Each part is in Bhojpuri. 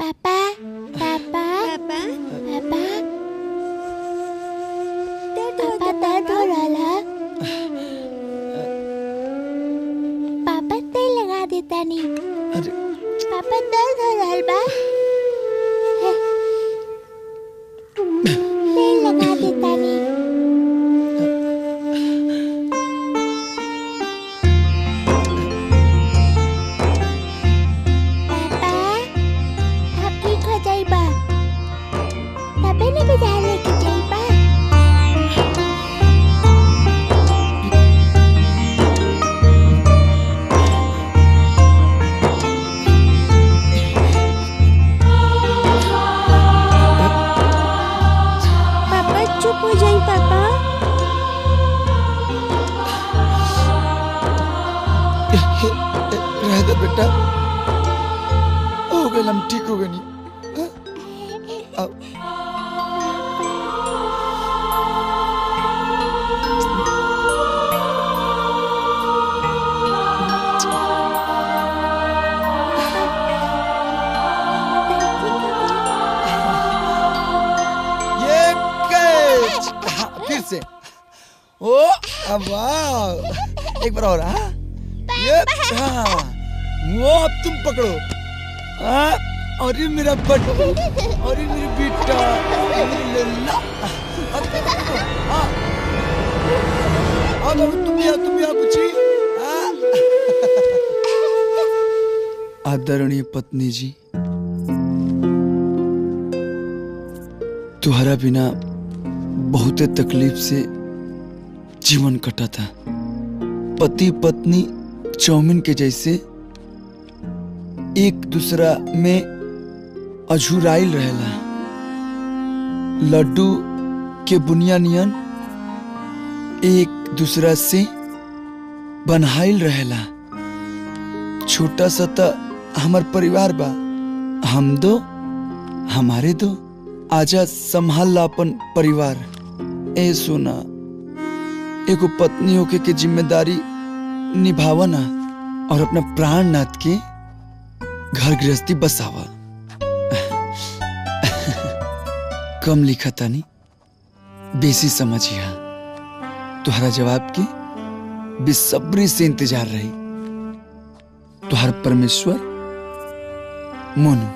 पापा पापा पापा पापा दर्द हो रहा पापा तेल लगा देता नहीं। पापा दर्द हो रहा बा तेल लगा देता नहीं। बेटा हो गए, हम ठीक हो गए नहीं। ये फिर से ओ वाह, एक बार और। ये वो अब तुम पकड़ो। अरे मेरा बट, अरे मेरी बेटा, तुम भी आओ कुछ। आदरणीय पत्नी जी, तुम्हारा बिना बहुत तकलीफ से जीवन कटा था। पति पत्नी चाउमीन के जैसे एक दूसरा में अझुराइल रहेला, लड्डू के बुनिया नियन एक दूसरा से बनहाइल रहेला। छोटा सा ता हमार परिवार बा, हम दो हमारे दो, आजा संभाल ला अपन परिवार। ए सोना, एगो पत्नी होके के जिम्मेदारी निभावा ना और अपना प्राण नाथ के घर गृहस्थी बसावा। कम लिखा तानी, बेसी समझिया। तुहरा जवाब की बेसब्री से इंतजार रही। तुहार परमेश्वर मोनू।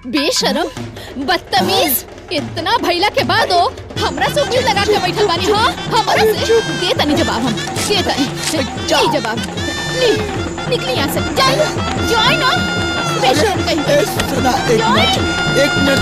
बेशरम, बदतमीज, इतना भैला के बाद हो हमरा से उंगली लगा के बैठल बानी। हाँ, हमरा से दे तनी जवाब, हम दे तनी जवाब। निकली यहाँ से, जाए ना। बेशरम कहीं। एक मिनट।